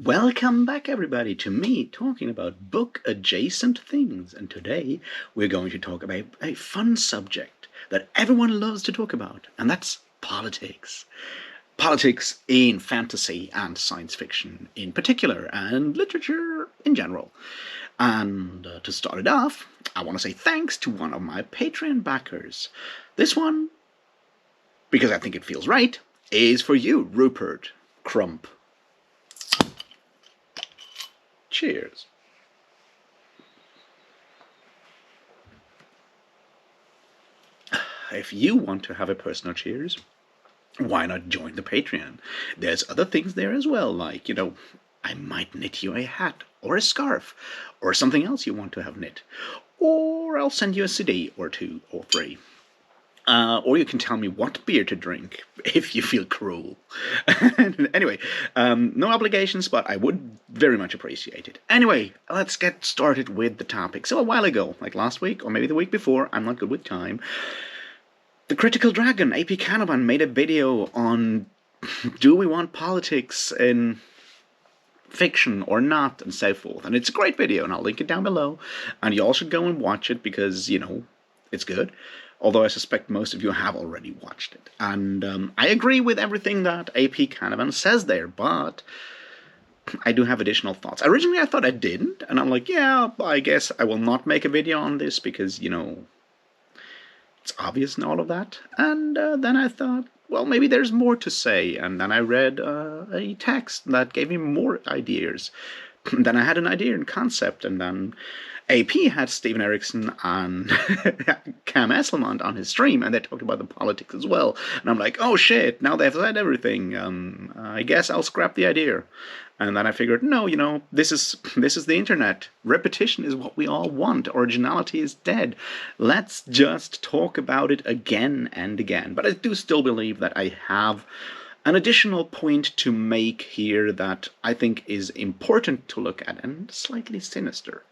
Welcome back, everybody, to me talking about book-adjacent things. And today we're going to talk about a fun subject that everyone loves to talk about, and that's politics. Politics in fantasy and science fiction in particular, and literature in general. And to start it off, I want to say thanks to one of my Patreon backers. This one, because I think it feels right, is for you, Rupert Crump. Cheers. If you want to have a personal cheers, why not join the Patreon? There's other things there as well, like, I might knit you a hat or a scarf or something else you want to have knit. Or I'll send you a CD or two or three. Or you can tell me what beer to drink, if you feel cruel. Anyway, no obligations, but I would very much appreciate it. Anyway, let's get started with the topic. So a while ago, like last week, or maybe the week before, I'm not good with time, the Critical Dragon, AP Canavan, made a video on do we want politics in fiction or not, and so forth. And it's a great video, and I'll link it down below. And you all should go and watch it because, it's good. Although I suspect most of you have already watched it. And I agree with everything that AP Canavan says there, but I do have additional thoughts. Originally I thought I didn't, and I'm like, yeah, I guess I will not make a video on this because, it's obvious and all of that. And then I thought, well, maybe there's more to say. And then I read a text that gave me more ideas. Then I had an idea and concept, and then AP had Stephen Erickson and Cam Esselmont on his stream, and they talked about the politics as well. And I'm like, oh shit, now they've said everything. I guess I'll scrap the idea. And then I figured, no, this is the internet. Repetition is what we all want. Originality is dead. Let's just talk about it again and again. But I do still believe that I have an additional point to make here that I think is important to look at and slightly sinister.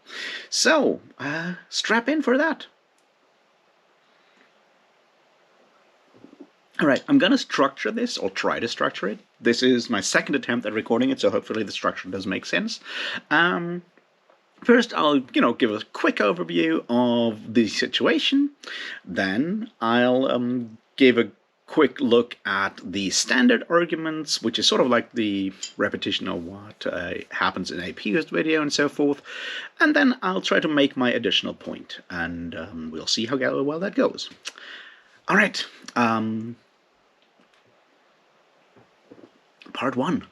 So, strap in for that. Alright, I'm gonna structure this, or try to structure it. This is my second attempt at recording it, so hopefully the structure does make sense. First, I'll, give a quick overview of the situation. Then I'll give a quick look at the standard arguments, which is sort of like the repetition of what happens in a previous video and so forth. And then I'll try to make my additional point, and we'll see how well that goes. All right. Part 1.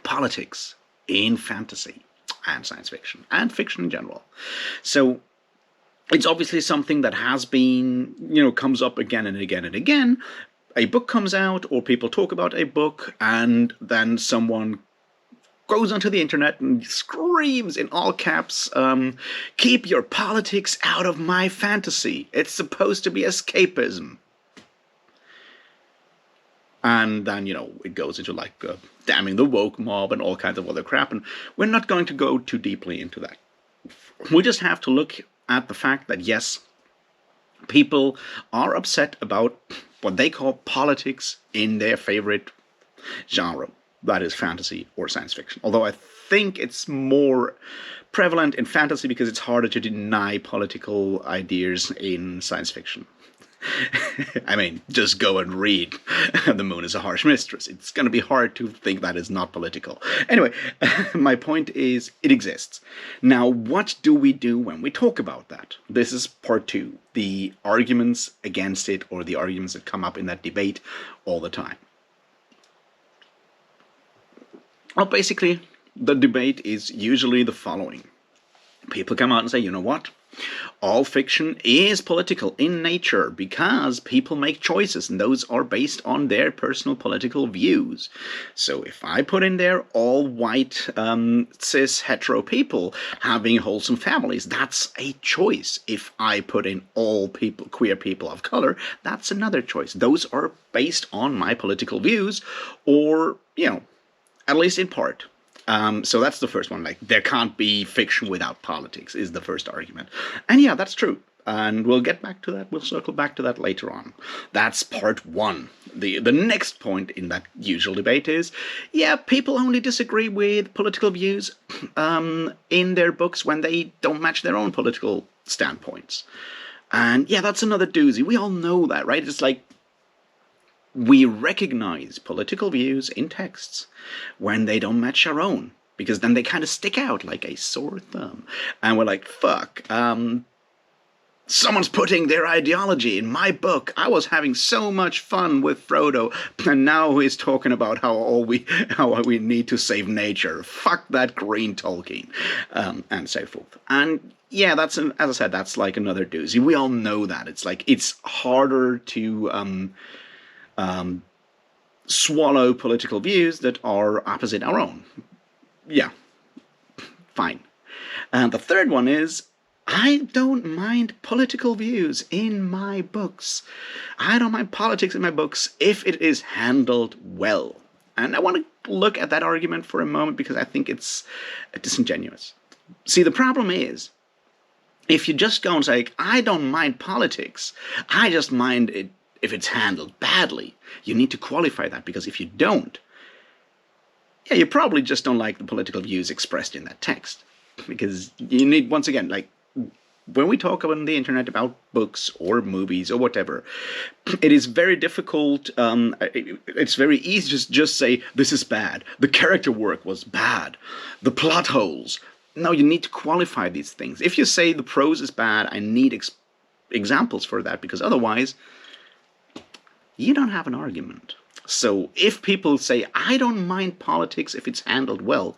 Politics in fantasy and science fiction, and fiction in general. So, it's obviously something that has been, comes up again and again and again. A book comes out, or people talk about a book, and then someone goes onto the internet and screams in all caps, keep your politics out of my fantasy. It's supposed to be escapism. And then, it goes into like damning the woke mob and all kinds of other crap. And we're not going to go too deeply into that. We just have to look at the fact that, yes, people are upset about what they call politics in their favorite genre, that is fantasy or science fiction. Although I think it's more prevalent in fantasy because it's harder to deny political ideas in science fiction. I mean, just go and read The Moon is a Harsh Mistress. It's going to be hard to think that is not political. Anyway, my point is, it exists. Now, what do we do when we talk about that? This is part 2, the arguments against it, or the arguments that come up in that debate all the time. Well, basically, the debate is usually the following. People come out and say, you know what? All fiction is political in nature because people make choices, and those are based on their personal political views. So if I put in there all white, cis, hetero people having wholesome families, that's a choice. If I put in all people, queer people of color, that's another choice. Those are based on my political views, or, at least in part. So that's the first one, like, there can't be fiction without politics, is the first argument. And yeah, that's true. And we'll get back to that, we'll circle back to that later on. That's part 1. the next point in that usual debate is, yeah, people only disagree with political views in their books when they don't match their own political standpoints. And yeah, that's another doozy. We all know that, right? It's like we recognize political views in texts when they don't match our own, because then they kind of stick out like a sore thumb. And we're like, fuck, someone's putting their ideology in my book. I was having so much fun with Frodo, and now he's talking about how we need to save nature. Fuck that green Tolkien, and so forth. And yeah, as I said, that's like another doozy. We all know that. It's like it's harder to swallow political views that are opposite our own. Yeah, fine. And the third one is, I don't mind political views in my books. I don't mind politics in my books if it is handled well. And I want to look at that argument for a moment because I think it's disingenuous. See, the problem is, if you just go and say, I don't mind politics, I just mind it if it's handled badly, you need to qualify that, because if you don't, yeah, you probably just don't like the political views expressed in that text. Because you need, once again, like, when we talk on the internet about books or movies or whatever, it is very difficult, it's very easy to just say, this is bad, the character work was bad, the plot holes. No, you need to qualify these things. If you say the prose is bad, I need examples for that, because otherwise, you don't have an argument. So if people say, I don't mind politics if it's handled well,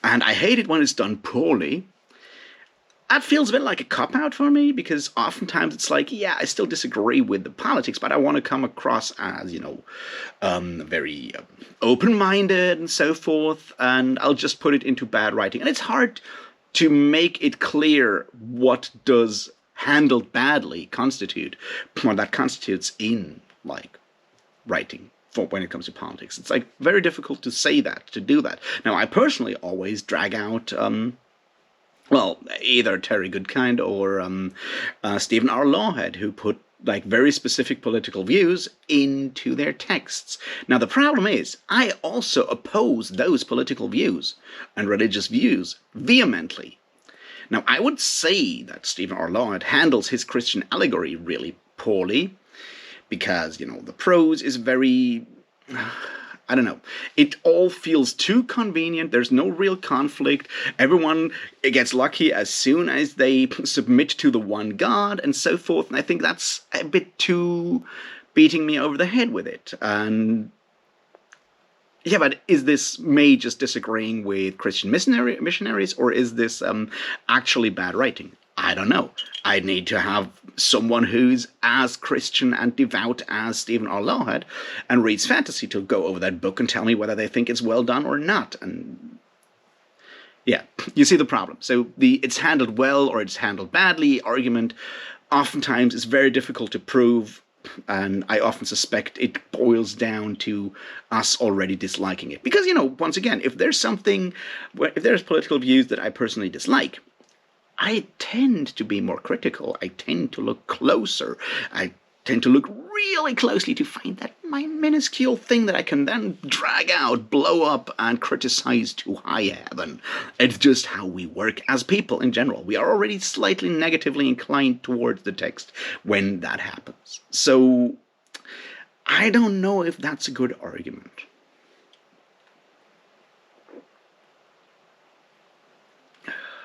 and I hate it when it's done poorly, that feels a bit like a cop-out for me, because oftentimes it's like, yeah, I still disagree with the politics, but I want to come across as, very open-minded and so forth, and I'll just put it into bad writing. And it's hard to make it clear what does handled badly constitute, what that constitutes in, like, writing for when it comes to politics. It's, like, very difficult to say that, to do that. Now, I personally always drag out either Terry Goodkind or Stephen R. Lawhead, who put like very specific political views into their texts. Now the problem is, I also oppose those political views and religious views vehemently. Now I would say that Stephen R. Lawhead handles his Christian allegory really poorly, because, the prose is very, I don't know. It all feels too convenient. There's no real conflict. Everyone gets lucky as soon as they submit to the one God and so forth. And I think that's a bit too beating me over the head with it. And yeah, but is this me just disagreeing with Christian missionaries, or is this actually bad writing? I don't know. I need to have someone who's as Christian and devout as Stephen R. Lawhead and reads fantasy to go over that book and tell me whether they think it's well done or not. And yeah, you see the problem. So it's handled well or it's handled badly argument oftentimes is very difficult to prove, and I often suspect it boils down to us already disliking it. Because, once again, if there's political views that I personally dislike, I tend to be more critical. I tend to look closer. I tend to look really closely to find that my minuscule thing that I can then drag out, blow up, and criticize to high heaven. It's just how we work as people in general. We are already slightly negatively inclined towards the text when that happens. So I don't know if that's a good argument.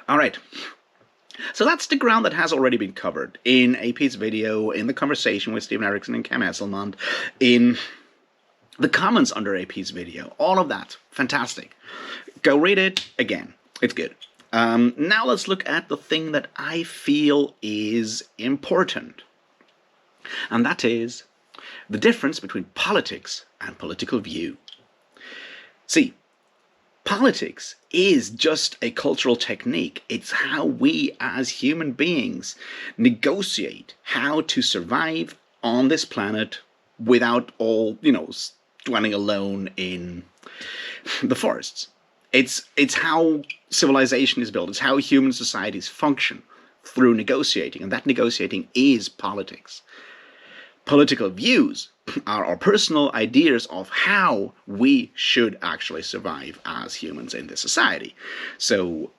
All right. So that's the ground that has already been covered in AP's video, in the conversation with Stephen Erickson and Cam Esselmond, in the comments under AP's video. All of that. Fantastic. Go read it again. It's good. Now let's look at the thing that I feel is important. And that is the difference between politics and political view. See, politics is just a cultural technique. It's how we as human beings negotiate how to survive on this planet without all, dwelling alone in the forests. It's how civilization is built. It's how human societies function through negotiating. And that negotiating is politics. Political views are our personal ideas of how we should actually survive as humans in this society. So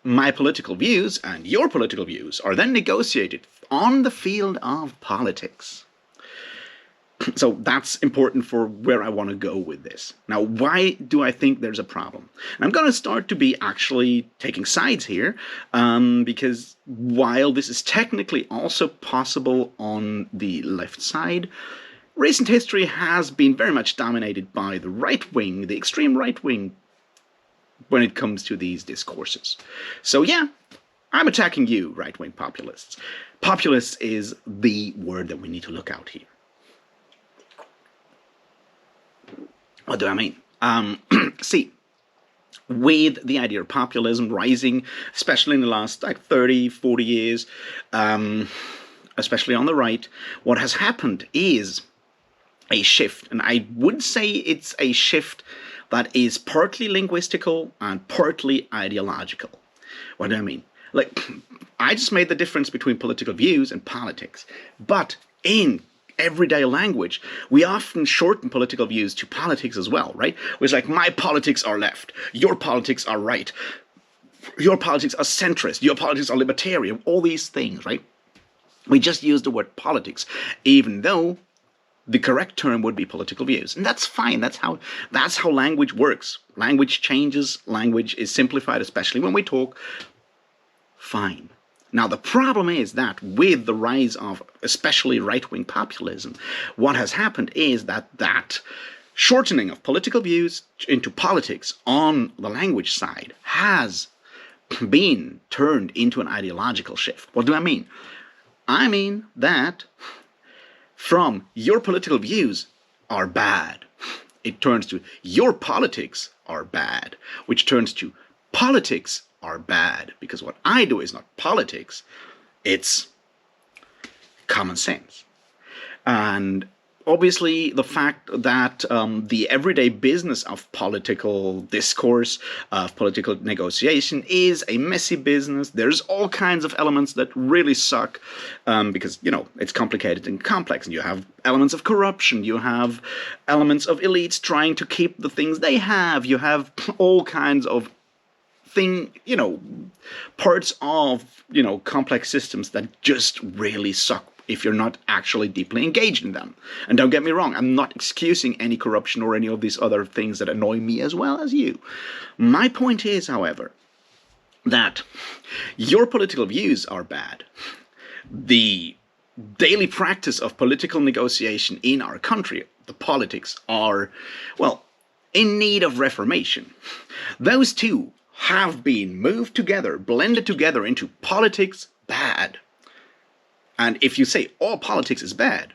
my political views and your political views are then negotiated on the field of politics. So that's important for where I want to go with this. Now, why do I think there's a problem? And I'm going to start to be actually taking sides here, because while this is technically also possible on the left side, recent history has been very much dominated by the right wing, the extreme right wing, when it comes to these discourses. So yeah, I'm attacking you, right-wing populists. Populists is the word that we need to look out here. What do I mean? See, with the idea of populism rising, especially in the last 30, 40 years, especially on the right, what has happened is a shift. And I would say it's a shift that is partly linguistical and partly ideological. What do I mean? Like, I just made the difference between political views and politics. But in everyday language, we often shorten political views to politics as well, right? It's like, my politics are left, your politics are right, your politics are centrist, your politics are libertarian, all these things, right? We just use the word politics, even though the correct term would be political views. And that's fine. That's how language works. Language changes, language is simplified, especially when we talk. Fine. Now, the problem is that with the rise of especially right-wing populism, what has happened is that shortening of political views into politics on the language side has been turned into an ideological shift. What do I mean? I mean that from your political views are bad, it turns to your politics are bad, which turns to politics are bad, because what I do is not politics, it's common sense. And obviously the fact that the everyday business of political discourse, of political negotiation, is a messy business. There's all kinds of elements that really suck, because, you know, it's complicated and complex, and you have elements of corruption, you have elements of elites trying to keep the things they have, you have all kinds of parts of, complex systems that just really suck if you're not actually deeply engaged in them. And don't get me wrong, I'm not excusing any corruption or any of these other things that annoy me as well as you. My point is, however, that your political views are bad. The daily practice of political negotiation in our country, the politics, are, well, in need of reformation. Those two have been moved together, blended together into politics bad. And if you say all politics is bad,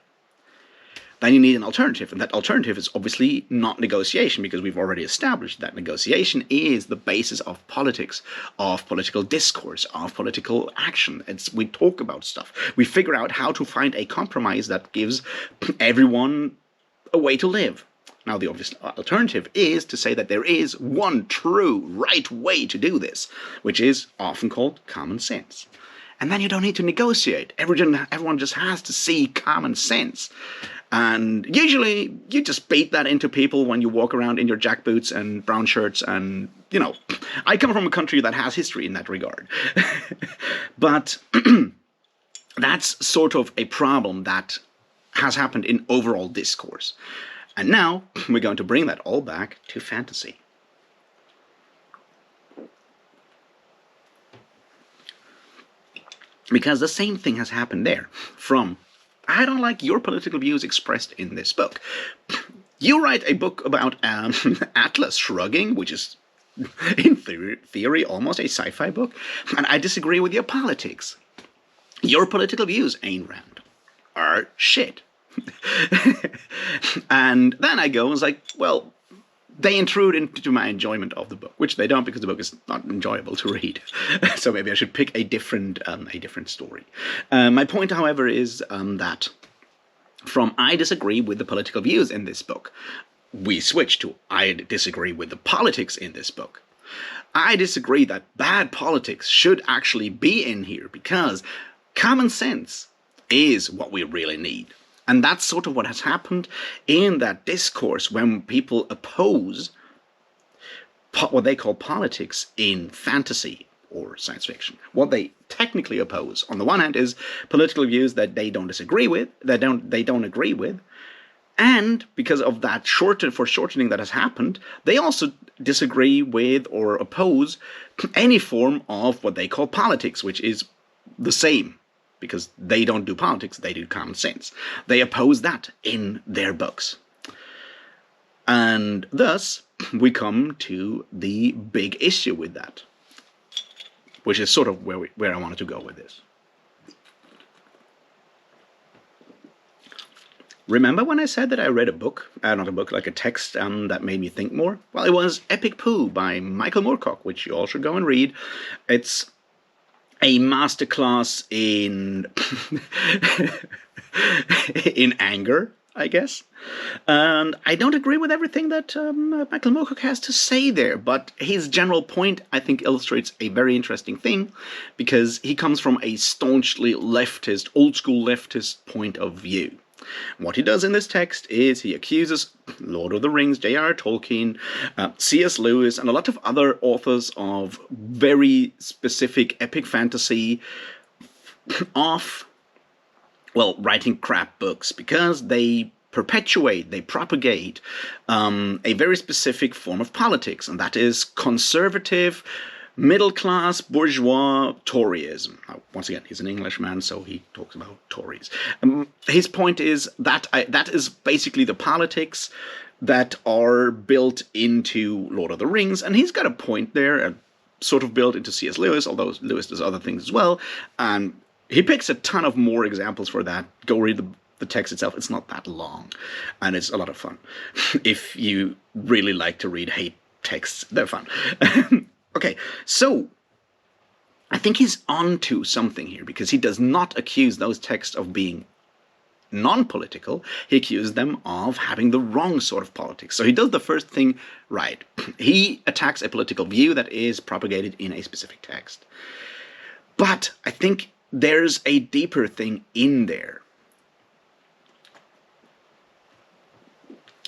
then you need an alternative. And that alternative is obviously not negotiation, because we've already established that negotiation is the basis of politics, of political discourse, of political action. We talk about stuff. We figure out how to find a compromise that gives everyone a way to live. Now, the obvious alternative is to say that there is one true right way to do this, which is often called common sense. And then you don't need to negotiate. Everyone just has to see common sense. And usually you just beat that into people when you walk around in your jackboots and brown shirts. And, I come from a country that has history in that regard. But that's sort of a problem that has happened in overall discourse. And now we're going to bring that all back to fantasy. Because the same thing has happened there. From, I don't like your political views expressed in this book. You write a book about Atlas shrugging, which is, in theory, almost a sci-fi book, and I disagree with your politics. Your political views, Ayn Rand, are shit. And then I go and it's like, well, they intrude into my enjoyment of the book, which they don't, because the book is not enjoyable to read. So maybe I should pick a different story. My point, however, is that from I disagree with the political views in this book, we switch to I disagree with the politics in this book. I disagree that bad politics should actually be in here, because common sense is what we really need. And that's sort of what has happened in that discourse when people oppose what they call politics in fantasy or science fiction. What they technically oppose, on the one hand, is political views that they don't disagree with, they don't agree with, and because of that foreshortening that has happened, they also disagree with or oppose any form of what they call politics, which is the same, because they don't do politics, they do common sense. They oppose that in their books. And thus, we come to the big issue with that, which is sort of where I wanted to go with this. Remember when I said that I read a book, not a book, like a text that made me think more? Well, it was Epic Pooh by Michael Moorcock, which you all should go and read. It's a masterclass in in anger, I guess. And I don't agree with everything that Michael Moorcock has to say there, but his general point, I think, illustrates a very interesting thing, because he comes from a staunchly leftist, old-school leftist point of view. What he does in this text is he accuses Lord of the Rings, J.R.R. Tolkien, C.S. Lewis, and a lot of other authors of very specific epic fantasy of, well, writing crap books, because they perpetuate, they propagate a very specific form of politics, and that is conservative, middle-class, bourgeois Toryism. Now, once again, he's an Englishman, so he talks about Tories. His point is that that is basically the politics that are built into Lord of the Rings, and he's got a point there, sort of built into C.S. Lewis, although Lewis does other things as well, and he picks a ton of more examples for that. Go read the text itself. It's not that long, and it's a lot of fun. If you really like to read hate texts, they're fun. Okay, so I think he's onto something here, because he does not accuse those texts of being non-political. He accuses them of having the wrong sort of politics. So he does the first thing right. He attacks a political view that is propagated in a specific text. But I think there's a deeper thing in there.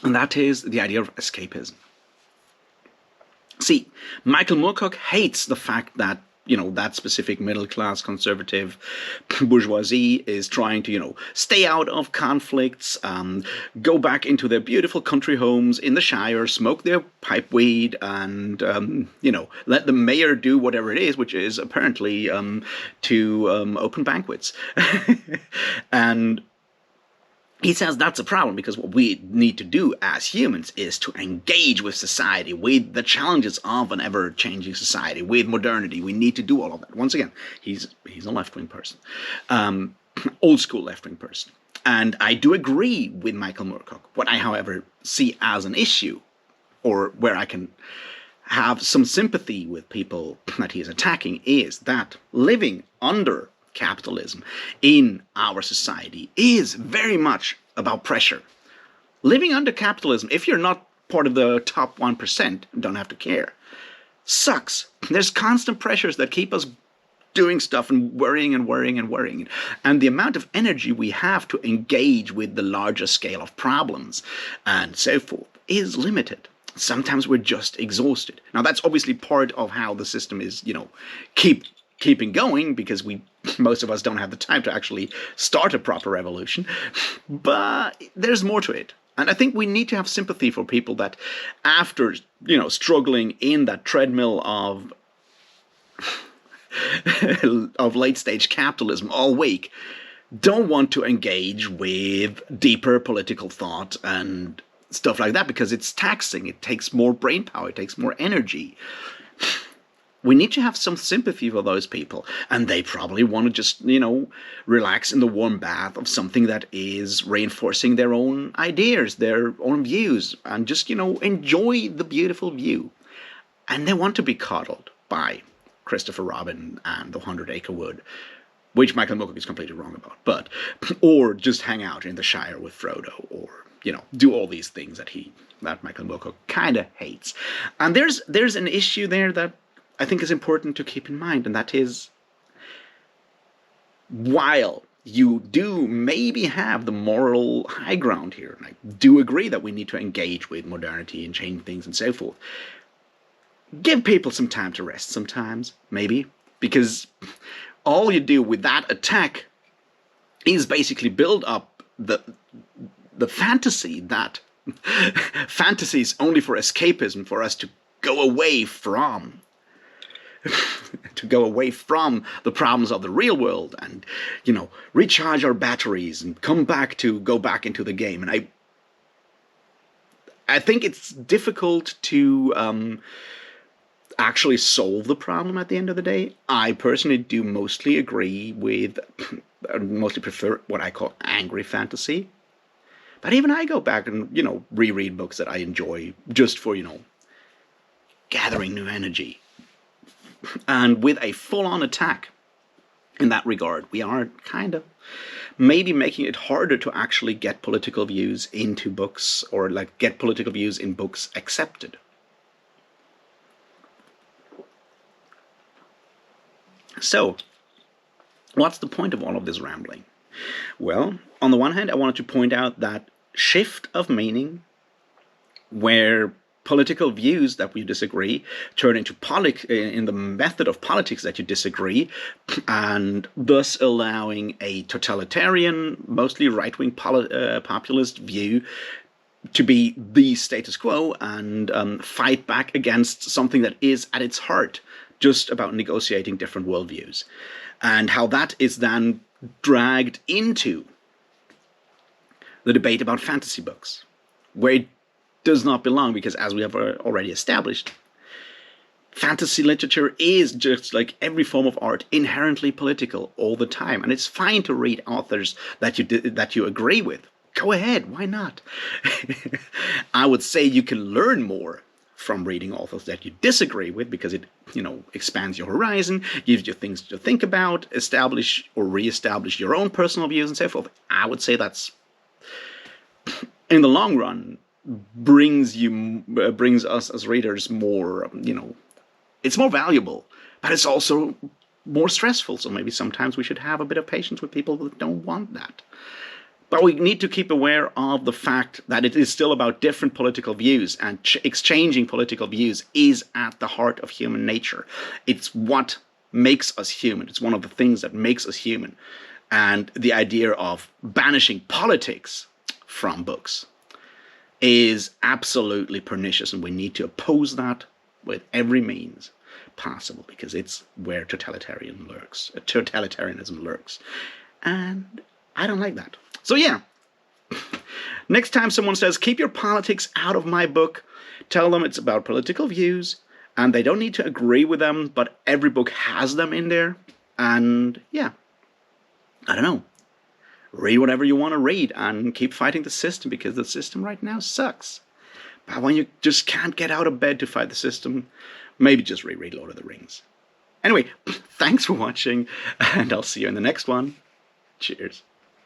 And that is the idea of escapism. See, Michael Moorcock hates the fact that, that specific middle-class conservative bourgeoisie is trying to, stay out of conflicts, go back into their beautiful country homes in the Shire, smoke their pipe weed, and, let the mayor do whatever it is, which is apparently to open banquets. And he says that's a problem, because what we need to do as humans is to engage with society, with the challenges of an ever-changing society, with modernity. We need to do all of that. Once again, he's a left-wing person, old-school left-wing person. And I do agree with Michael Moorcock. What I, however, see as an issue, or where I can have some sympathy with people that he is attacking, is that living under capitalism in our society is very much about pressure. Living under capitalism, if you're not part of the top 1%, don't have to care, sucks. There's constant pressures that keep us doing stuff and worrying and worrying and worrying. And the amount of energy we have to engage with the larger scale of problems and so forth is limited. Sometimes we're just exhausted. Now, that's obviously part of how the system is, keeping going, because most of us don't have the time to actually start a proper revolution. But there's more to it. And I think we need to have sympathy for people that, after, struggling in that treadmill of late-stage capitalism all week, don't want to engage with deeper political thought and stuff like that, because it's taxing. It takes more brain power. It takes more energy. We need to have some sympathy for those people, and they probably want to just, relax in the warm bath of something that is reinforcing their own ideas, their own views, and just, enjoy the beautiful view. And they want to be coddled by Christopher Robin and the 100-Acre Wood, which Michael Moorcock is completely wrong about, or just hang out in the Shire with Frodo, or, do all these things that Michael Moorcock kind of hates. And there's an issue there that I think is important to keep in mind, and that is, while you do maybe have the moral high ground here. And I do agree that we need to engage with modernity and change things and so forth. Give people some time to rest sometimes, maybe, because all you do with that attack is basically build up the fantasy that fantasy is only for escapism, for us to go away from the problems of the real world and, recharge our batteries and go back into the game. And I think it's difficult to actually solve the problem at the end of the day. I personally do mostly mostly prefer what I call angry fantasy. But even I go back and, reread books that I enjoy just for, gathering new energy. And with a full-on attack in that regard, we are kind of maybe making it harder to actually get political views into books, or get political views in books accepted. So, what's the point of all of this rambling? Well, on the one hand, I wanted to point out that shift of meaning, where political views that we disagree turn into in the method of politics that you disagree, and thus allowing a totalitarian, mostly right-wing populist view to be the status quo and fight back against something that is at its heart just about negotiating different worldviews, and how that is then dragged into the debate about fantasy books, where it does not belong, because as we have already established, fantasy literature is, just like every form of art, inherently political all the time. And it's fine to read authors that you agree with. Go ahead, why not? I would say you can learn more from reading authors that you disagree with, because it, expands your horizon, gives you things to think about, establish or re-establish your own personal views and so forth. I would say that's, in the long run, brings us as readers more, it's more valuable, but it's also more stressful. So maybe sometimes we should have a bit of patience with people that don't want that. But we need to keep aware of the fact that it is still about different political views, and exchanging political views is at the heart of human nature. It's what makes us human. It's one of the things that makes us human. And the idea of banishing politics from books is absolutely pernicious, and we need to oppose that with every means possible, because it's where totalitarianism lurks. And I don't like that. So yeah, next time someone says, keep your politics out of my book, tell them it's about political views, and they don't need to agree with them, but every book has them in there. And yeah, I don't know. Read whatever you want to read and keep fighting the system, because the system right now sucks. But when you just can't get out of bed to fight the system, maybe just reread Lord of the Rings. Anyway, thanks for watching, and I'll see you in the next one. Cheers.